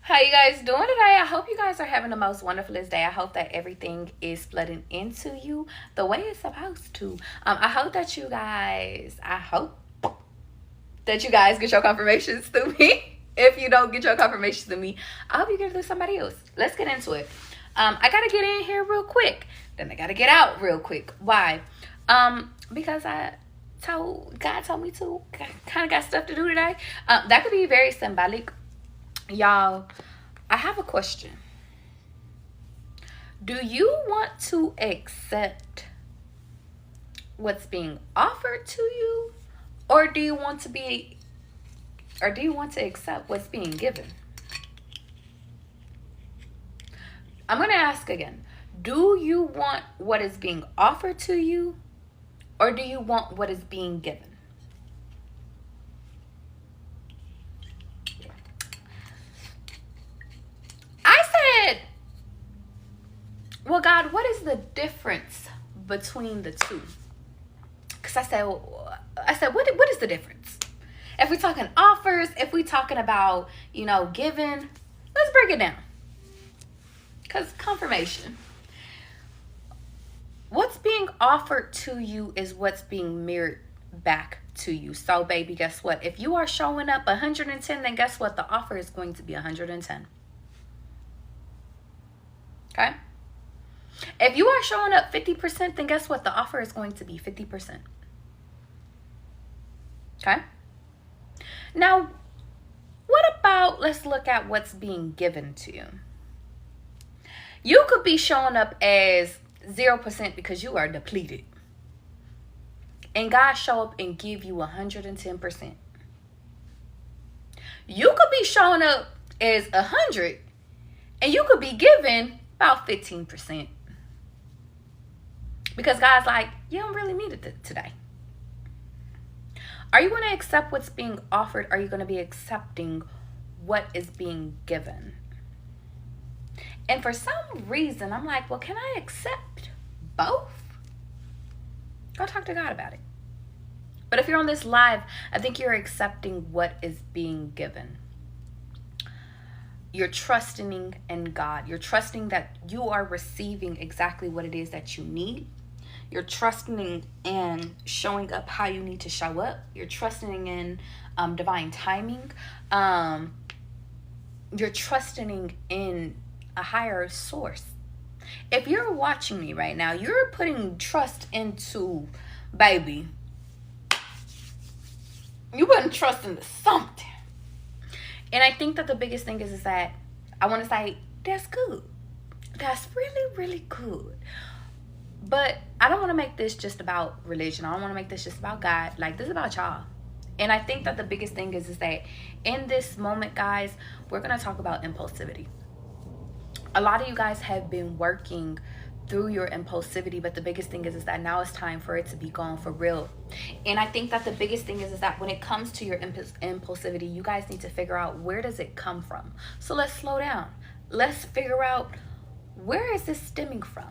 How you guys doing today? I hope you guys are having the most wonderfulest day. I hope that everything is flooding into you the way it's supposed to. I hope that you guys get your confirmations through me. If you don't get your confirmations through me, I hope you get it through somebody else. Let's get into it. I gotta get in here real quick. Then I gotta get out real quick. Why? Because God told me to. Kind of got stuff to do today. That could be very symbolic. Y'all, I have a question. Do you want to accept what's being offered to you, or do you want to accept what's being given? I'm going to ask again. Do you want what is being offered to you, or do you want what is being given? Well, God, what is the difference between the two? Because what is the difference? If we're talking offers, if we're talking about, giving, let's break it down. Because confirmation. What's being offered to you is what's being mirrored back to you. So, baby, guess what? If you are showing up 110, then guess what? The offer is going to be 110. Okay? If you are showing up 50%, then guess what? The offer is going to be 50%. Okay? Now, what about, let's look at what's being given to you. You could be showing up as 0% because you are depleted. And God show up and give you 110%. You could be showing up as 100 and you could be given about 15%. Because God's like, you don't really need it today. Are you going to accept what's being offered? Or are you going to be accepting what is being given? And for some reason, I'm like, well, can I accept both? Go talk to God about it. But if you're on this live, I think you're accepting what is being given. You're trusting in God. You're trusting that you are receiving exactly what it is that you need. You're trusting in showing up how you need to show up. You're trusting in divine timing. You're trusting in a higher source. If you're watching me right now, you're putting trust into, baby, you putting trust into something. And I think that the biggest thing is that I want to say, that's good. That's really, really good. But I don't want to make this just about religion. I don't want to make this just about God. Like, this is about y'all. And I think that the biggest thing is that in this moment, guys, we're going to talk about impulsivity. A lot of you guys have been working through your impulsivity, but the biggest thing is that now it's time for it to be gone for real. And I think that the biggest thing is that when it comes to your impulsivity, you guys need to figure out, where does it come from? So let's slow down. Let's figure out, where is this stemming from?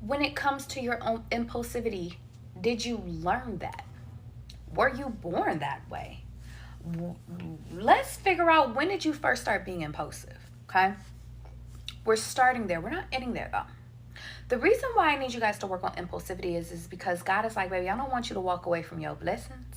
When it comes to your own impulsivity, did you learn that? Were you born that way? Let's figure out, when did you first start being impulsive? Okay? We're starting there. We're not ending there, though. The reason why I need you guys to work on impulsivity is because God is like, baby, I don't want you to walk away from your blessings.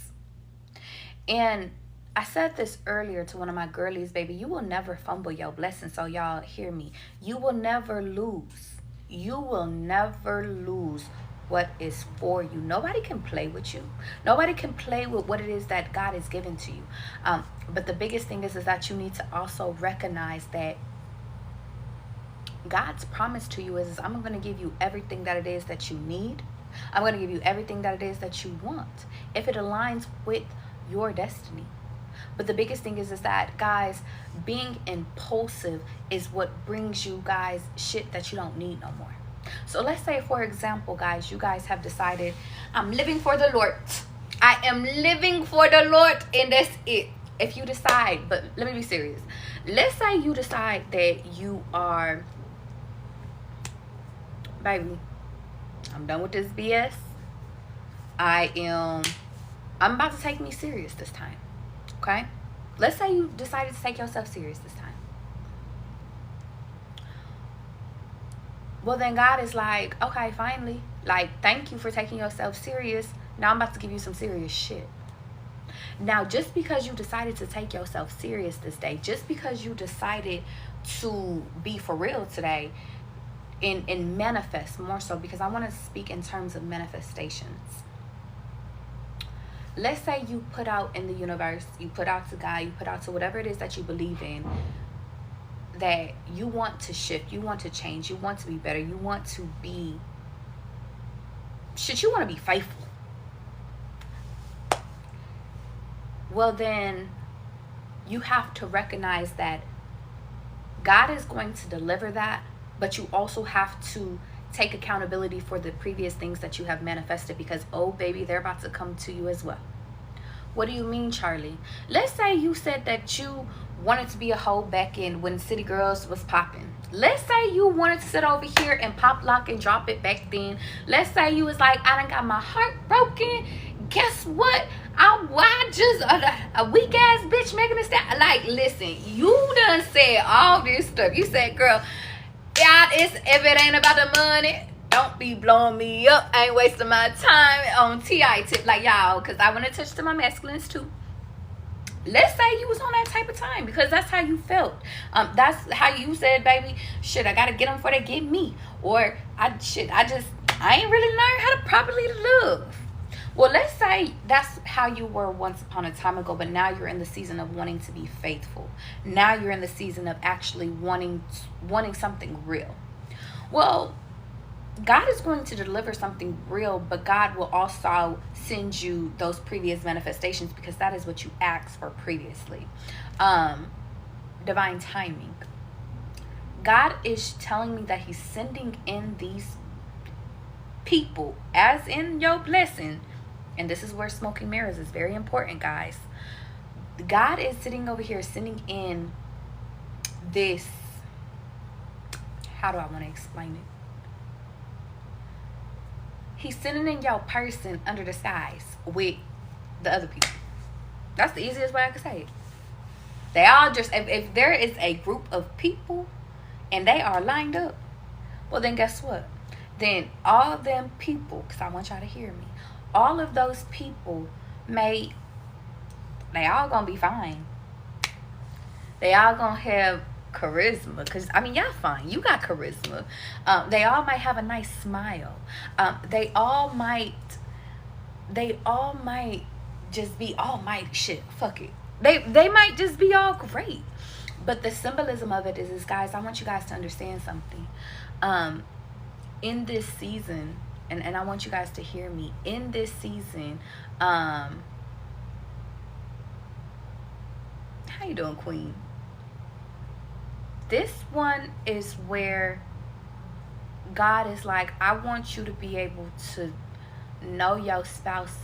And I said this earlier to one of my girlies, baby, you will never fumble your blessings. So y'all hear me. You will never lose. You will never lose what is for you. Nobody can play with you. Nobody can play with what it is that God has given to you. But the biggest thing is that you need to also recognize that God's promise to you is, I'm going to give you everything that it is that you need. I'm going to give you everything that it is that you want, if it aligns with your destiny. But the biggest thing is that, guys, being impulsive is what brings you guys shit that you don't need no more. So let's say, for example, guys, you guys have decided, I'm living for the Lord. I am living for the Lord, and that's it. If you decide, but let me be serious. Let's say you decide that you are, baby, I'm done with this BS. I'm about to take me serious this time. Okay? Let's say you decided to take yourself serious this time. Well, then God is like, okay, finally. Like, thank you for taking yourself serious. Now I'm about to give you some serious shit. Now, just because you decided to take yourself serious this day, just because you decided to be for real today, and manifest more so, because I want to speak in terms of manifestations. Let's say you put out in the universe, you put out to God, you put out to whatever it is that you believe in, that you want to shift, you want to change, you want to be better, you want to be, shit, you want to be faithful. Well, then you have to recognize that God is going to deliver that, but you also have to take accountability for the previous things that you have manifested, because, oh baby, they're about to come to you as well. What do you mean, Charlie? Let's say you said that you wanted to be a hoe back in when City Girls was popping. Let's say you wanted to sit over here and pop, lock, and drop it back then. Let's say you was like, I done got my heart broken. Guess what? I just a weak ass bitch making a stat. Like, listen, you done said all this stuff. You said, girl, yeah, if it ain't about the money, don't be blowing me up. I ain't wasting my time on TI tip like y'all, because I want to touch to my masculines too. Let's say you was on that type of time, because that's how you felt. That's how you said, baby, shit, I gotta get them before they get me. Or I ain't really learned how to properly love. Well, let's say that's how you were once upon a time ago, but now you're in the season of wanting to be faithful. Now you're in the season of actually wanting something real. Well, God is going to deliver something real, but God will also send you those previous manifestations, because that is what you asked for previously. Divine timing. God is telling me that he's sending in these people as in your blessing. And this is where smoking mirrors is very important, guys. God is sitting over here sending in this. How do I want to explain it? He's sending in your person under the skies with the other people. That's the easiest way I could say it. They all just, if there is a group of people and they are lined up, well, then guess what? Then all of them people, because I want y'all to hear me, all of those people they all gonna be fine. They all gonna have charisma, because I mean, y'all fine, you got charisma. They all might have a nice smile. They all might just be all might shit, fuck it, they might just be all great. But the symbolism of it is guys, I want you guys to understand something. In this season, and I want you guys to hear me, in this season, how you doing, queen? This one is where God is like, I want you to be able to know your spouse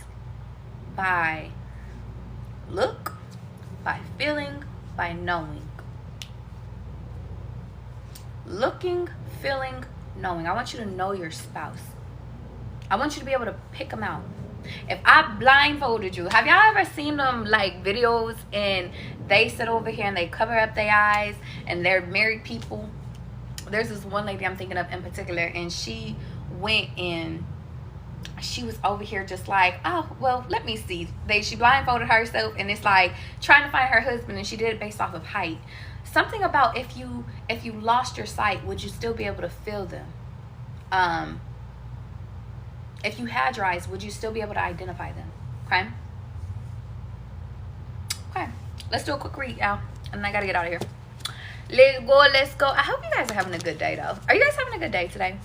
by look, by feeling, by knowing. Looking, feeling, knowing. I want you to know your spouse. I want you to be able to pick them out. If I blindfolded you, have y'all ever seen them like videos and they sit over here and they cover up their eyes and they're married people? There's this one lady I'm thinking of in particular, and she went in, she was over here just like, oh, well, let me see. She blindfolded herself, and it's like trying to find her husband, and she did it based off of height. Something about if you lost your sight, would you still be able to feel them? If you had your eyes, would you still be able to identify them? Okay. Okay. Let's do a quick read, y'all, and I gotta get out of here. Let's go. I hope you guys are having a good day, though. Are you guys having a good day today?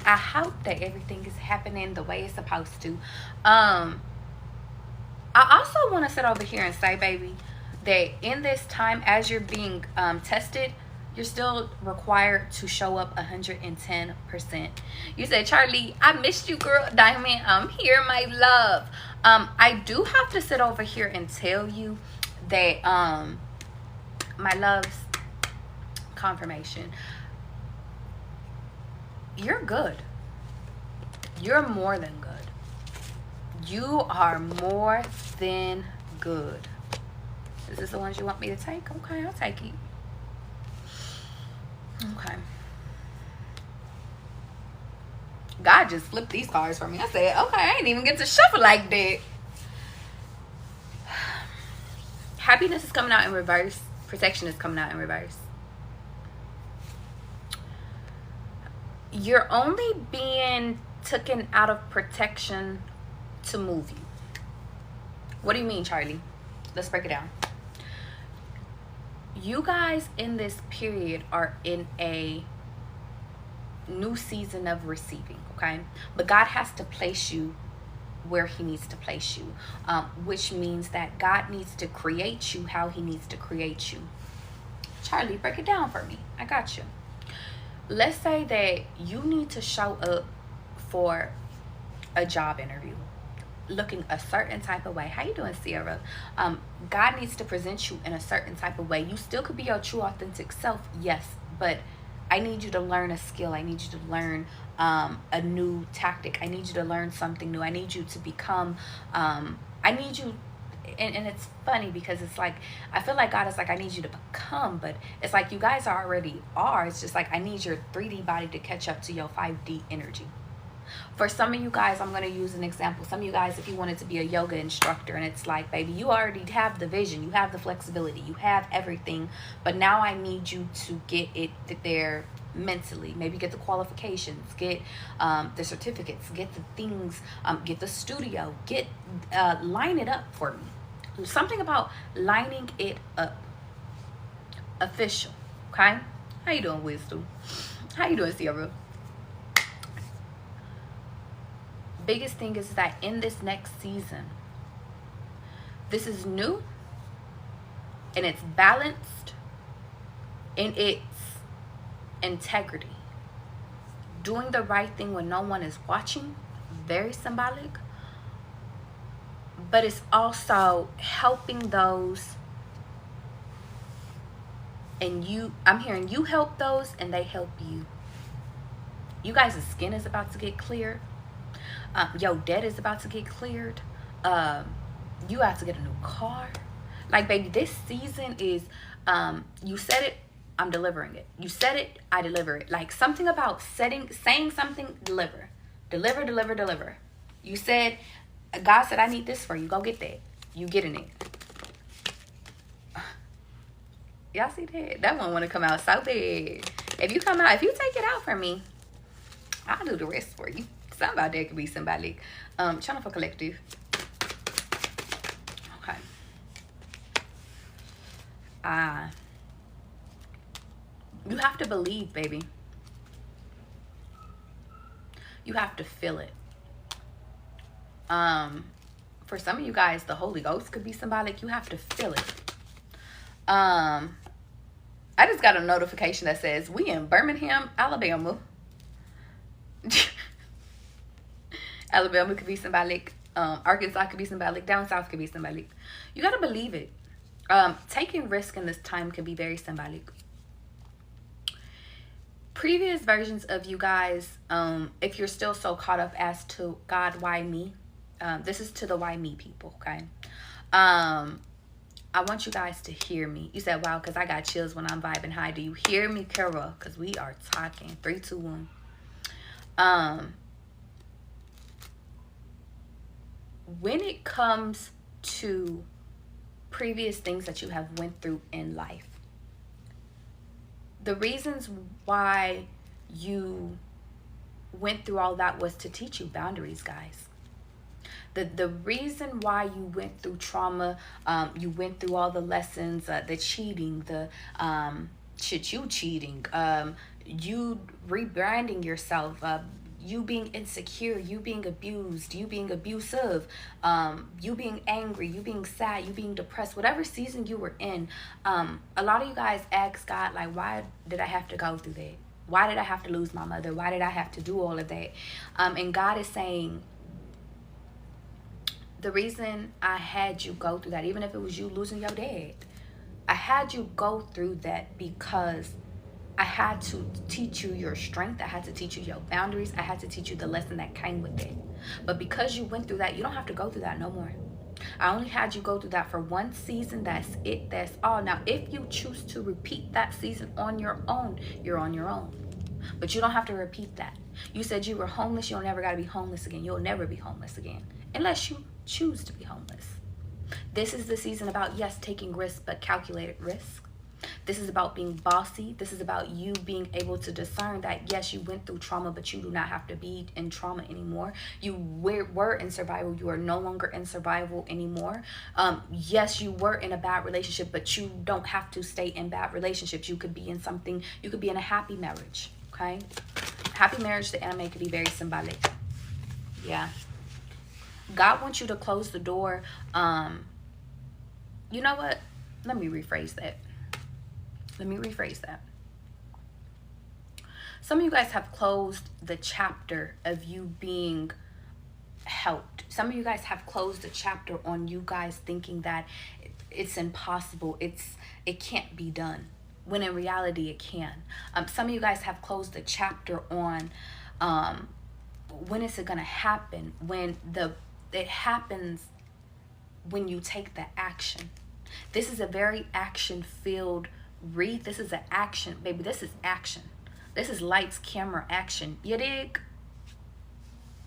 I hope that everything is happening the way it's supposed to. I also want to sit over here and say, baby, that in this time, as you're being tested, you're still required to show up 110%. You said, Charlie, I missed you, girl. Diamond, I'm here, my love. I do have to sit over here and tell you that, my loves, confirmation, you're good. You're more than good. You are more than good. Is this the ones you want me to take? Okay, I'll take it. Okay. God just flipped these cards for me. I said, okay, I ain't even get to shuffle like that. Happiness is coming out in reverse. Protection is coming out in reverse. You're only being taken out of protection to move you. What do you mean, Charlie? Let's break it down. You guys in this period are in a new season of receiving, okay? But God has to place you where he needs to place you, which means that God needs to create you how he needs to create you. Charlie, break it down for me. I got you. Let's say that you need to show up for a job interview looking a certain type of way. How you doing, Sierra? God needs to present you in a certain type of way. You still could be your true authentic self, yes, but I need you to learn a skill. I need you to learn a new tactic. I need you to learn something new. I need you to become I need you, and it's funny because it's like I feel like God is like, I need you to become, but it's like you guys already are. It's just like I need your 3D body to catch up to your 5D energy. For some of you guys, I'm going to use an example. Some of you guys, if you wanted to be a yoga instructor, and it's like, baby, you already have the vision, you have the flexibility, you have everything, but now I need you to get it there mentally. Maybe get the qualifications, get the certificates, get the things, get the studio, get line it up for me. Something about lining it up. Official. Okay? How you doing, Wisdom? How you doing, Sierra? Biggest thing is that in this next season, this is new and it's balanced in its integrity. Doing the right thing when no one is watching, very symbolic, but it's also helping those, and you, I'm hearing you help those and they help you. You guys' skin is about to get cleared. Your debt is about to get cleared. You have to get a new car. Like, baby, this season is, you said it, I'm delivering it. You said it, I deliver it. Like, something about saying something, deliver. Deliver, deliver, deliver. You said, God said, I need this for you. Go get that. You getting it. Y'all see that? That one want to come out so bad. If you come out, if you take it out for me, I'll do the rest for you. Something about that could be symbolic. Channel for collective. Okay. You have to believe, baby. You have to feel it. For some of you guys, the Holy Ghost could be symbolic. You have to feel it. I just got a notification that says we in Birmingham, Alabama. Alabama could be symbolic. Arkansas could be symbolic. Down south could be symbolic. You got to believe it. Taking risk in this time can be very symbolic. Previous versions of you guys, if you're still so caught up as to God, why me? This is to the why me people, okay? I want you guys to hear me. You said, wow, because I got chills when I'm vibing high. Do you hear me, Kara? Because we are talking. 3, 2, 1. When it comes to previous things that you have went through in life, the reasons why you went through all that was to teach you boundaries, guys. The reason why you went through trauma, you went through all the lessons, the cheating, the you cheating, you rebranding yourself, you being insecure, you being abused, you being abusive, you being angry, you being sad, you being depressed, whatever season you were in. A lot of you guys ask God, like, why did I have to go through that? Why did I have to lose my mother? Why did I have to do all of that? And God is saying, the reason I had you go through that, even if it was you losing your dad, I had you go through that because I had to teach you your strength. I had to teach you your boundaries. I had to teach you the lesson that came with it. But because you went through that, you don't have to go through that no more. I only had you go through that for one season. That's it. That's all. Now, if you choose to repeat that season on your own, you're on your own. But you don't have to repeat that. You said you were homeless. You'll never got to be homeless again. You'll never be homeless again unless you choose to be homeless. This is the season about, yes, taking risks, but calculated risk. This is about being bossy. This is about you being able to discern that, yes, you went through trauma, but you do not have to be in trauma anymore. You were in survival. You are no longer in survival anymore. Yes, you were in a bad relationship, but you don't have to stay in bad relationships. You could be in something, you could be in a happy marriage, okay? Happy marriage, the anime could be very symbolic. Yeah. God wants you to close the door. You know what? Let me rephrase that. Some of you guys have closed the chapter of you being helped. Some of you guys have closed the chapter on you guys thinking that it's impossible. It can't be done. When in reality, it can. Some of you guys have closed the chapter on when is it going to happen? It happens when you take the action. This is a very action-filled read. This is an action, baby. This is action. This is lights, camera, action. You dig?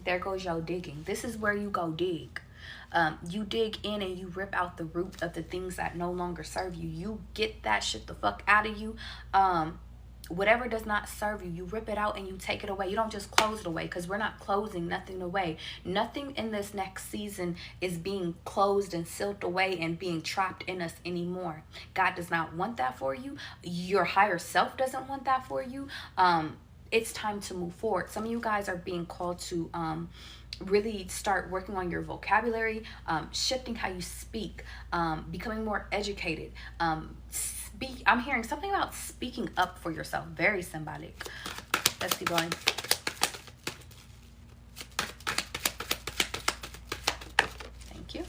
There goes your digging. This is where you go dig. You dig in and you rip out the root of the things that no longer serve you. You get that shit the fuck out of you. Whatever does not serve you, you rip it out and you take it away. You don't just close it away, because we're not closing nothing away. Nothing in this next season is being closed and sealed away and being trapped in us anymore. God does not want that for you. Your higher self doesn't want that for you. It's time to move forward. Some of you guys are being called to really start working on your vocabulary, shifting how you speak, becoming more educated. I'm hearing something about speaking up for yourself. Very symbolic. Let's keep going. Thank you.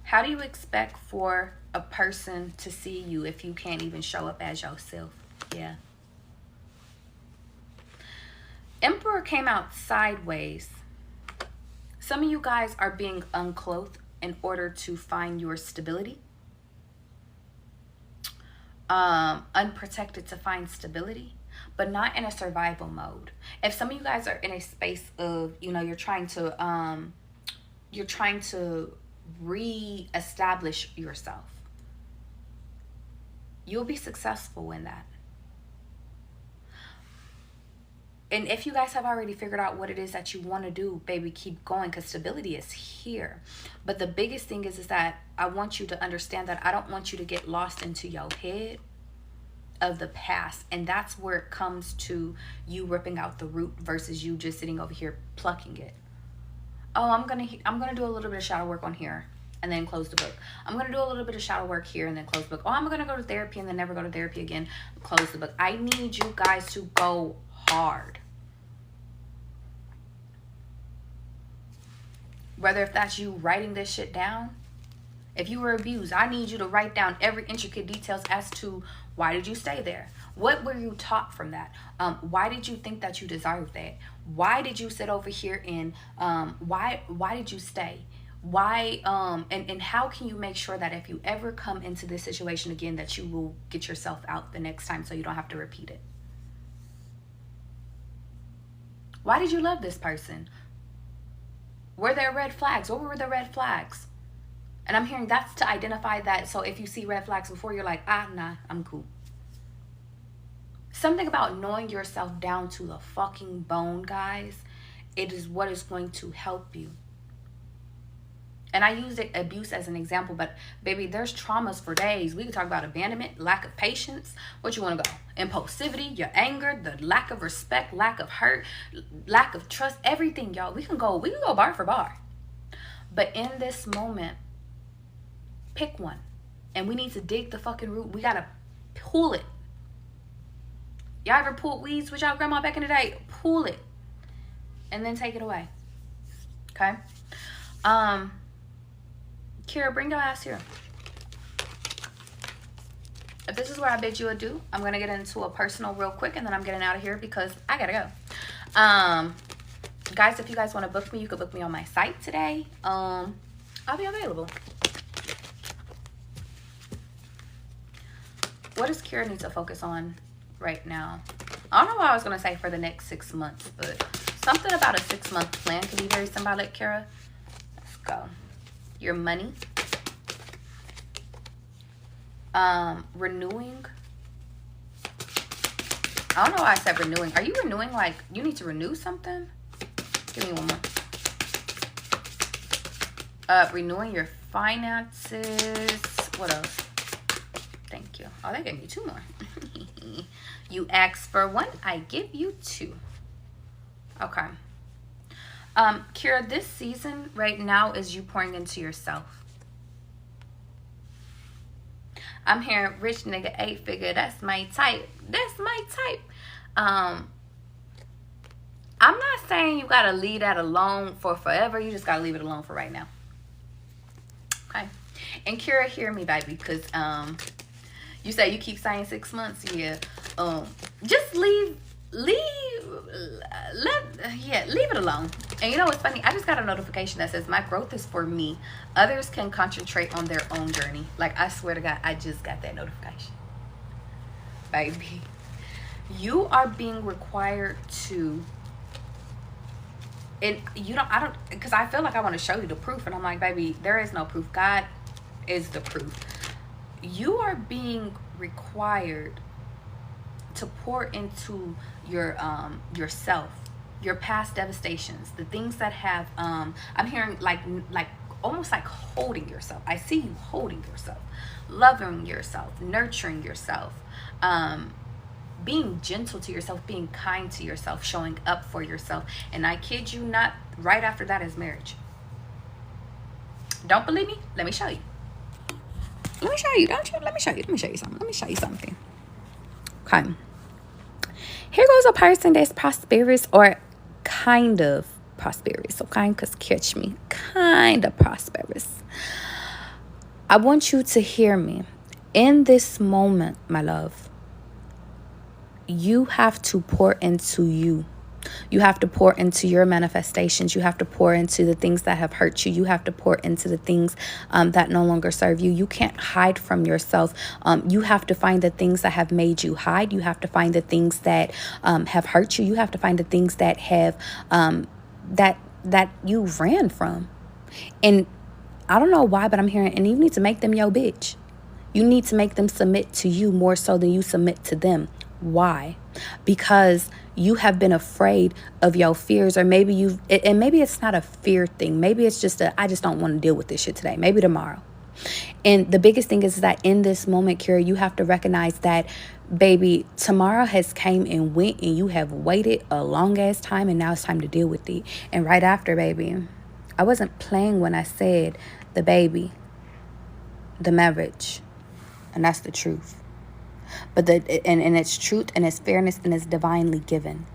How do you expect for a person to see you if you can't even show up as yourself? Yeah. Emperor came out sideways. Some of you guys are being unclothed in order to find your stability. Unprotected to find stability, but not in a survival mode. If some of you guys are in a space of, you're trying to re-establish yourself, you'll be successful in that. And if you guys have already figured out what it is that you want to do, baby, keep going, because stability is here. But the biggest thing is that I want you to understand that I don't want you to get lost into your head of the past. And that's where it comes to you ripping out the root versus you just sitting over here plucking it. Oh, I'm gonna do a little bit of shadow work on here and then close the book. I'm gonna do a little bit of shadow work here and then close the book. Oh, I'm gonna go to therapy and then never go to therapy again, close the book. I need you guys to go hard. Whether if that's you writing this shit down. If you were abused, I need you to write down every intricate details as to why did you stay there? What were you taught from that? Why did you think that you deserved that? Why did you sit over here and why did you stay? Why and how can you make sure that if you ever come into this situation again that you will get yourself out the next time so you don't have to repeat it? Why did you love this person? Were there red flags? What were the red flags? And I'm hearing that's to identify that. So if you see red flags before, you're like, nah, I'm cool. Something about knowing yourself down to the fucking bone, guys. It is what is going to help you. And I used abuse as an example, but baby, there's traumas for days. We can talk about abandonment, lack of patience. What you want to go? Impulsivity, your anger, the lack of respect, lack of hurt, lack of trust, everything, y'all. We can go bar for bar. But in this moment, pick one. And we need to dig the fucking root. We got to pull it. Y'all ever pulled weeds with y'all grandma back in the day? Pull it. And then take it away. Okay? Kira, bring your ass here. If this is where I bid you adieu, I'm going to get into a personal real quick and then I'm getting out of here because I got to go. Guys, if you guys want to book me, you could book me on my site today. I'll be available. What does Kira need to focus on right now? I don't know what I was going to say for the next 6 months, but something about a 6-month plan can be very symbolic, Kira. Let's go. Your money. Renewing. I don't know why I said renewing. Are you renewing, like, you need to renew something? Give me one more. Renewing your finances. What else? Thank you. Oh, they gave me 2 more. You asked for 1. I give you 2. Okay. Kira, this season right now is you pouring into yourself. I'm hearing rich nigga 8-figure. That's my type. That's my type. I'm not saying you gotta leave that alone for forever. You just gotta leave it alone for right now. Okay. And Kira, hear me, baby, because you say you keep saying 6 months. Yeah. Just leave it alone. And you know what's funny? I just got a notification that says my growth is for me. Others can concentrate on their own journey. Like, I swear to God, I just got that notification. Baby, you are being required to, and because I feel like I want to show you the proof, and I'm like, baby, there is no proof. God is the proof. You are being required to pour into your yourself, your past devastations, the things that have I'm hearing like almost like holding yourself. I see you holding yourself, loving yourself, nurturing yourself, being gentle to yourself, being kind to yourself, showing up for yourself. And I kid you not, right after that is marriage. Don't believe me? Let me show you. Let me show you. Don't you? Let me show you. Let me show you something. Let me show you something. Okay. Here goes a person that's prosperous, or kind of prosperous. Okay, because catch me. Kind of prosperous. I want you to hear me. In this moment, my love, you have to pour into you. You have to pour into your manifestations. You have to pour into the things that have hurt you. You have to pour into the things that no longer serve you. You can't hide from yourself. You have to find the things that have made you hide. You have to find the things that have hurt you. You have to find the things that have that you ran from. And I don't know why, but I'm hearing, and you need to make them your bitch. You need to make them submit to you more so than you submit to them. Why? Because you have been afraid of your fears, or maybe and maybe it's not a fear thing. Maybe it's just I just don't want to deal with this shit today. Maybe tomorrow. And the biggest thing is that in this moment, Kira, you have to recognize that, baby, tomorrow has came and went, and you have waited a long ass time, and now it's time to deal with it. And right after, baby, I wasn't playing when I said the baby, the marriage, and that's the truth. But and it's truth, and it's fairness, and it's divinely given.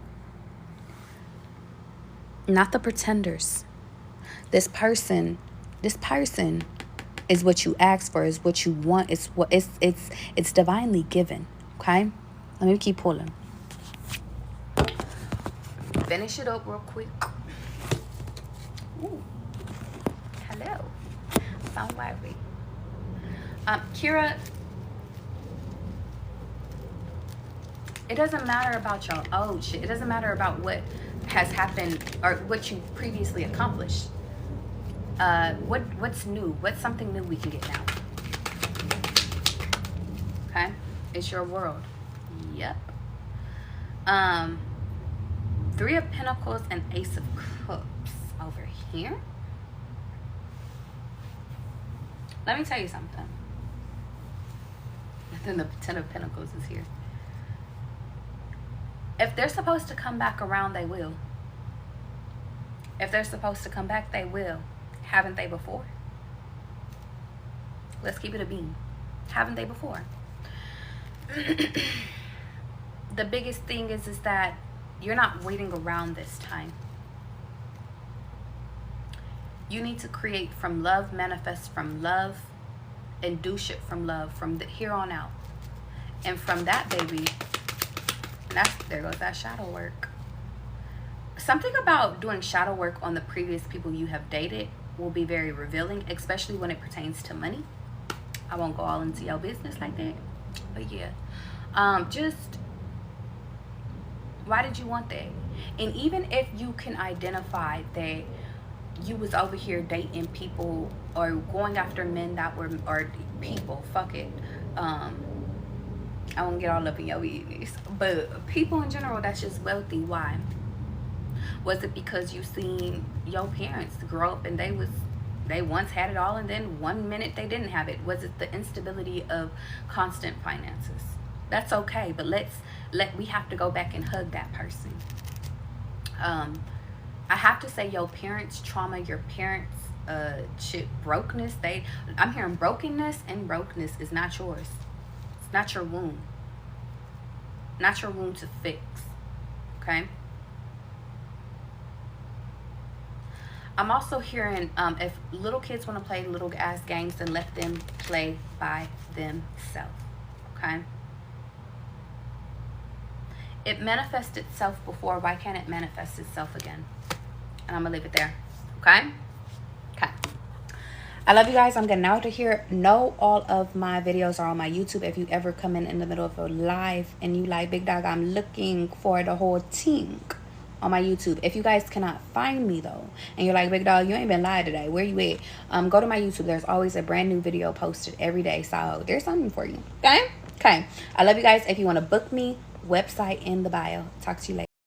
Not the pretenders. This person is what you ask for, is what you want. It's divinely given. Okay? Let me keep pulling. Finish it up real quick. Ooh. Hello. Sound worried. Kira, it doesn't matter about your old shit. It doesn't matter about what has happened or what you previously accomplished. What's new? What's something new we can get now? Okay? It's your world. Yep. 3 of Pentacles and Ace of Cups over here. Let me tell you something. And then the 10 of Pentacles is here. If they're supposed to come back around, they will. If they're supposed to come back, they will. Haven't they before? Let's keep it a beam. Haven't they before? The biggest thing is that you're not waiting around this time. You need to create from love, manifest from love, and do shit from love from here on out. And from that, baby, and there goes that shadow work. something about doing shadow work on the previous people you have dated will be very revealing, especially when it pertains to money. I won't go all into your business like that, but yeah, just why did you want that? And even if you can identify that you was over here dating people or going after men that were, or people, fuck it, I won't get all up in your business, but people in general that's just wealthy, why? Was it because you seen your parents grow up and they once had it all and then one minute they didn't have it? Was it the instability of constant finances? That's okay, but we have to go back and hug that person. I have to say, your parents' trauma, your parents' shit, brokenness, I'm hearing brokenness, and brokenness is not yours. It's not your wound. Not your wound to fix. Okay? I'm also hearing, if little kids want to play little ass games, then let them play by themselves. Okay? It manifested itself before. Why can't it manifest itself again? And I'm going to leave it there. Okay? Okay. I love you guys. I'm getting out of here. No, all of my videos are on my YouTube. If you ever come in the middle of a live and you like, big dog, I'm looking for the whole team on my YouTube. If you guys cannot find me though, and you're like, big dog, you ain't been live today, where you at? Go to my YouTube. There's always a brand new video posted every day. So there's something for you. Okay? Okay. I love you guys. If you want to book me, website in the bio. Talk to you later.